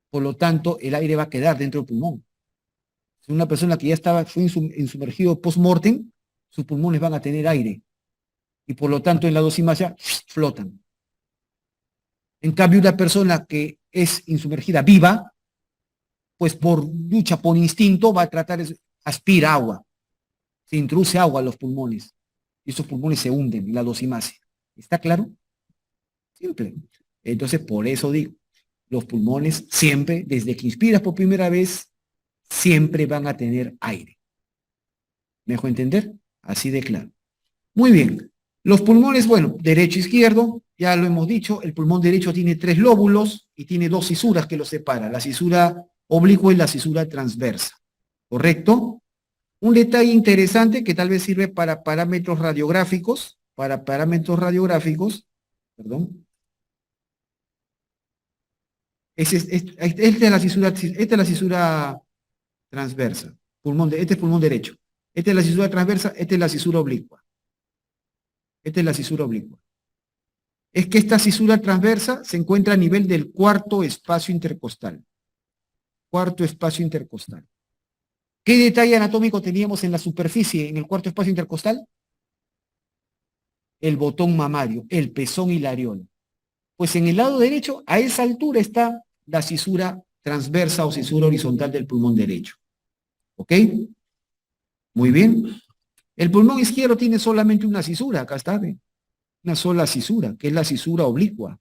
[SPEAKER 1] Por lo tanto, el aire va a quedar dentro del pulmón. Si una persona que ya fue insumergido post-mortem, sus pulmones van a tener aire. Y por lo tanto, en la dosimasia flotan. En cambio, una persona que es insumergida viva, pues por lucha, por instinto, va a tratar de aspira agua. Se introduce agua a los pulmones. Y esos pulmones se hunden en la dosimasia. ¿Está claro? Simple. Entonces, por eso digo, los pulmones siempre, desde que inspiras por primera vez, siempre van a tener aire. ¿Me dejo entender? Así de claro. Muy bien. Los pulmones, bueno, derecho e izquierdo, ya lo hemos dicho, el pulmón derecho tiene 3 lóbulos y tiene 2 cisuras que lo separan, la cisura oblicua y la cisura transversa. ¿Correcto? Un detalle interesante que tal vez sirve para parámetros radiográficos, perdón. Esta es la cisura transversa, este es pulmón derecho. Esta es la cisura transversa, esta es la cisura oblicua. Esta es la cisura oblicua. Es que esta cisura transversa se encuentra a nivel del cuarto espacio intercostal. Cuarto espacio intercostal. ¿Qué detalle anatómico teníamos en la superficie, en el cuarto espacio intercostal? El botón mamario, el pezón y la areola. Pues en el lado derecho, a esa altura está la cisura transversa o cisura horizontal del pulmón derecho. ¿Ok? Muy bien. El pulmón izquierdo tiene solamente una cisura, acá está, ¿ve? Una sola cisura, que es la cisura oblicua.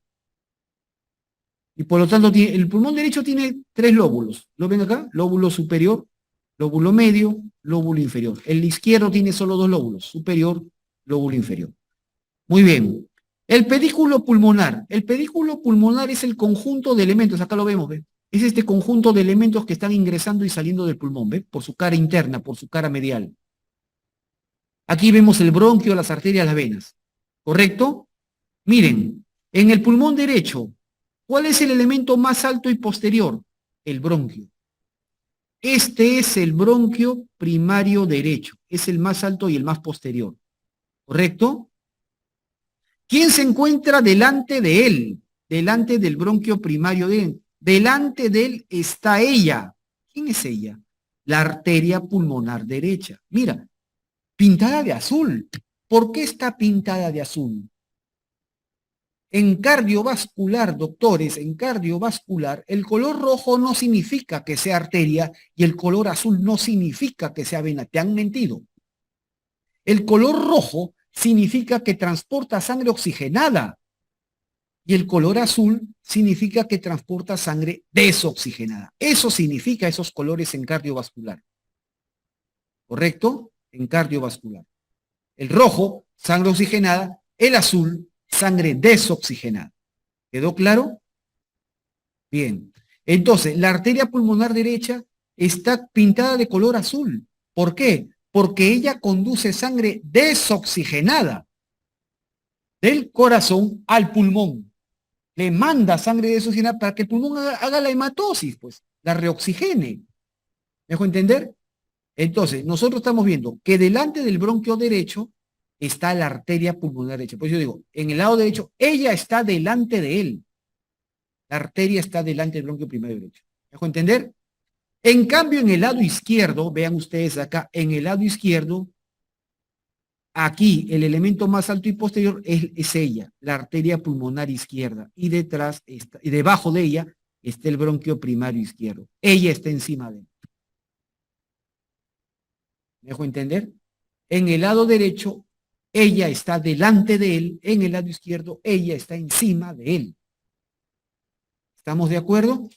[SPEAKER 1] Y por lo tanto, el pulmón derecho tiene 3 lóbulos. ¿Lo ven acá? Lóbulo superior, lóbulo medio, lóbulo inferior. El izquierdo tiene solo 2 lóbulos, superior, lóbulo inferior. Muy bien. El pedículo pulmonar. El pedículo pulmonar es el conjunto de elementos, acá lo vemos, ¿ve? Es este conjunto de elementos que están ingresando y saliendo del pulmón, ¿ve? Por su cara interna, por su cara medial. Aquí vemos el bronquio, las arterias, las venas. ¿Correcto? Miren, en el pulmón derecho, ¿cuál es el elemento más alto y posterior? El bronquio. Este es el bronquio primario derecho. Es el más alto y el más posterior. ¿Correcto? ¿Quién se encuentra delante de él? Delante del bronquio primario de él. Delante de él está ella. ¿Quién es ella? La arteria pulmonar derecha. Mira, pintada de azul. ¿Por qué está pintada de azul? En cardiovascular, doctores, en cardiovascular, el color rojo no significa que sea arteria y el color azul no significa que sea vena. Te han mentido. El color rojo significa que transporta sangre oxigenada y el color azul significa que transporta sangre desoxigenada. Eso significa esos colores en cardiovascular. ¿Correcto? En cardiovascular. El rojo, sangre oxigenada, el azul, sangre desoxigenada. ¿Quedó claro? Bien. Entonces, la arteria pulmonar derecha está pintada de color azul. ¿Por qué? Porque ella conduce sangre desoxigenada del corazón al pulmón. Le manda sangre desoxigenada para que el pulmón haga la hematosis, pues, la reoxigene. ¿Me dejo entender? Entonces, nosotros estamos viendo que delante del bronquio derecho está la arteria pulmonar derecha. Pues yo digo, en el lado derecho, ella está delante de él. La arteria está delante del bronquio primario derecho. ¿Me dejo entender? En cambio, en el lado izquierdo, vean ustedes acá, en el lado izquierdo, aquí el elemento más alto y posterior es ella, la arteria pulmonar izquierda. Y detrás, está, y debajo de ella, está el bronquio primario izquierdo. Ella está encima de él. ¿Me dejo entender? En el lado derecho, ella está delante de él, en el lado izquierdo, ella está encima de él. ¿Estamos de acuerdo?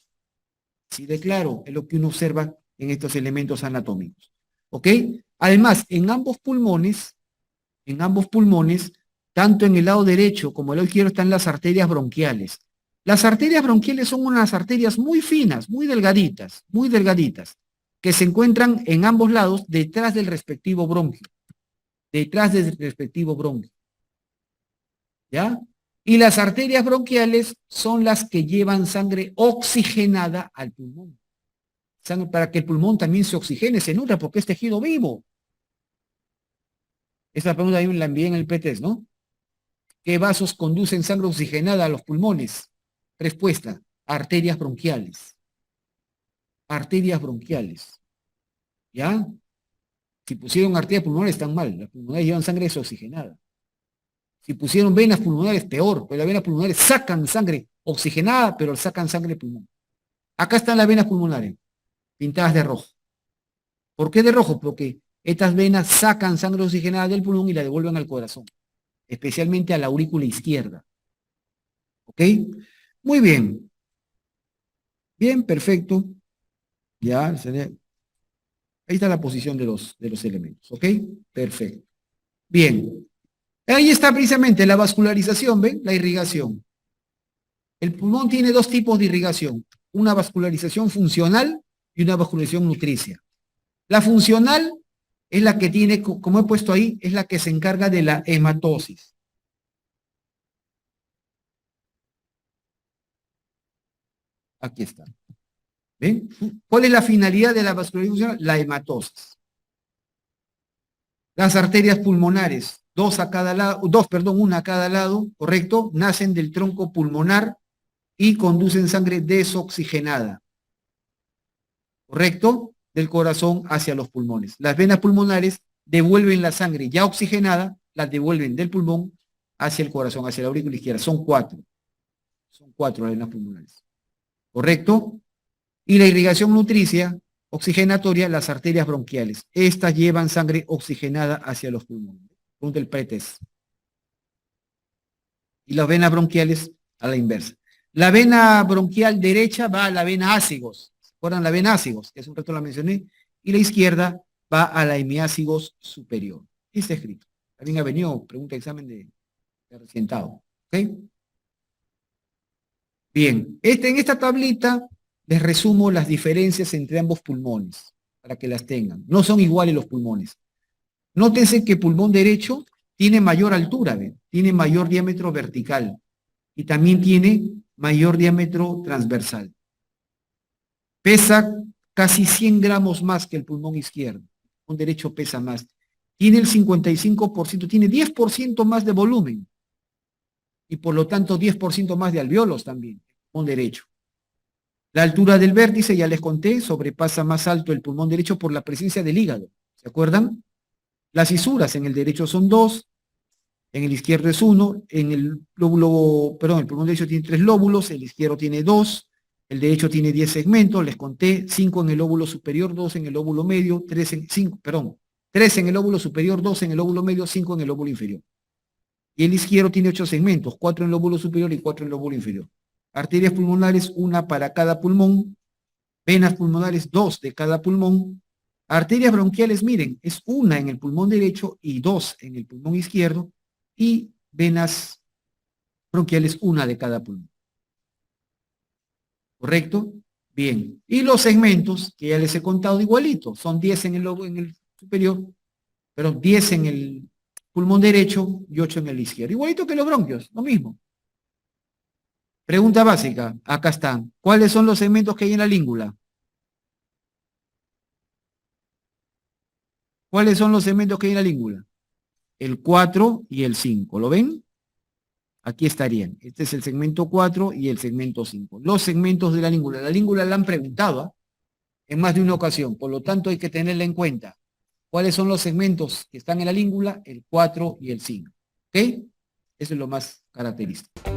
[SPEAKER 1] Sí, de claro, es lo que uno observa en estos elementos anatómicos. ¿Ok? Además, en ambos pulmones, tanto en el lado derecho como el lado izquierdo están las arterias bronquiales. Las arterias bronquiales son unas arterias muy finas, muy delgaditas, que se encuentran en ambos lados detrás del respectivo bronquio. Detrás del respectivo bronquio. ¿Ya? Y las arterias bronquiales son las que llevan sangre oxigenada al pulmón. Sangre para que el pulmón también se oxigene, se nutra, porque es tejido vivo. Esta pregunta también la envié en el PTES, ¿no? ¿Qué vasos conducen sangre oxigenada a los pulmones? Respuesta, arterias bronquiales. Arterias bronquiales. ¿Ya? Si pusieron arterias pulmonares están mal, las pulmonares llevan sangre desoxigenada. Si pusieron venas pulmonares, peor, porque las venas pulmonares sacan sangre oxigenada, pero sacan sangre de pulmón. Acá están las venas pulmonares, pintadas de rojo. ¿Por qué de rojo? Porque estas venas sacan sangre oxigenada del pulmón y la devuelven al corazón, especialmente a la aurícula izquierda. ¿Ok? Muy bien. Bien, perfecto. Ya, ahí está la posición de los elementos. ¿Ok? Perfecto. Bien. Ahí está precisamente la vascularización, ¿ven? La irrigación. El pulmón tiene dos tipos de irrigación, una vascularización funcional y una vascularización nutricia. La funcional es la que tiene, como he puesto ahí, es la que se encarga de la hematosis. Aquí está. ¿Ven? ¿Cuál es la finalidad de la vascularización? La hematosis. Las arterias pulmonares, una a cada lado, ¿correcto? Nacen del tronco pulmonar y conducen sangre desoxigenada, ¿correcto? Del corazón hacia los pulmones. Las venas pulmonares devuelven la sangre ya oxigenada, la devuelven del pulmón hacia el corazón, hacia la aurícula izquierda. Son cuatro las venas pulmonares, ¿correcto? Y la irrigación nutricia, oxigenatoria, las arterias bronquiales. Estas llevan sangre oxigenada hacia los pulmones. Punto el PTES. Y las venas bronquiales a la inversa. La vena bronquial derecha va a la vena ácigos. ¿Se acuerdan la vena ácigos? Que hace un rato la mencioné. Y la izquierda va a la hemiácigos superior. ¿Qué está escrito? También ha venido pregunta de examen de recientado. ¿Ok? Bien. En esta tablita les resumo las diferencias entre ambos pulmones, para que las tengan. No son iguales los pulmones. Nótense que el pulmón derecho tiene mayor altura, ¿ven? Tiene mayor diámetro vertical y también tiene mayor diámetro transversal. Pesa casi 100 gramos más que el pulmón izquierdo. El pulmón derecho pesa más. Tiene el 55%, tiene 10% más de volumen y por lo tanto 10% más de alvéolos también, el pulmón derecho. La altura del vértice, ya les conté, sobrepasa más alto el pulmón derecho por la presencia del hígado. ¿Se acuerdan? Las fisuras en el derecho son 2, en el izquierdo es 1, el pulmón derecho tiene 3 lóbulos, el izquierdo tiene 2, el derecho tiene 10 segmentos, les conté, 5 en el lóbulo superior, 2 en el lóbulo medio, 3 en el lóbulo superior, 2 en el lóbulo medio, 5 en el lóbulo inferior. Y el izquierdo tiene 8 segmentos, 4 en el lóbulo superior y 4 en el lóbulo inferior. Arterias pulmonares, una para cada pulmón, venas pulmonares, 2 de cada pulmón. Arterias bronquiales, miren, es una en el pulmón derecho y 2 en el pulmón izquierdo, y venas bronquiales, una de cada pulmón. ¿Correcto? Bien. Y los segmentos, que ya les he contado igualito, son 10 en el superior, pero 10 en el pulmón derecho y 8 en el izquierdo. Igualito que los bronquios, lo mismo. Pregunta básica, acá están. ¿Cuáles son los segmentos que hay en la língula? ¿Cuáles son los segmentos que hay en la língula? El 4 y el 5, ¿lo ven? Aquí estarían. Este es el segmento 4 y el segmento 5. Los segmentos de la língula. La língula la han preguntado, ¿eh? En más de una ocasión. Por lo tanto, hay que tenerla en cuenta. ¿Cuáles son los segmentos que están en la língula? El 4 y el 5. ¿Ok? Eso es lo más característico.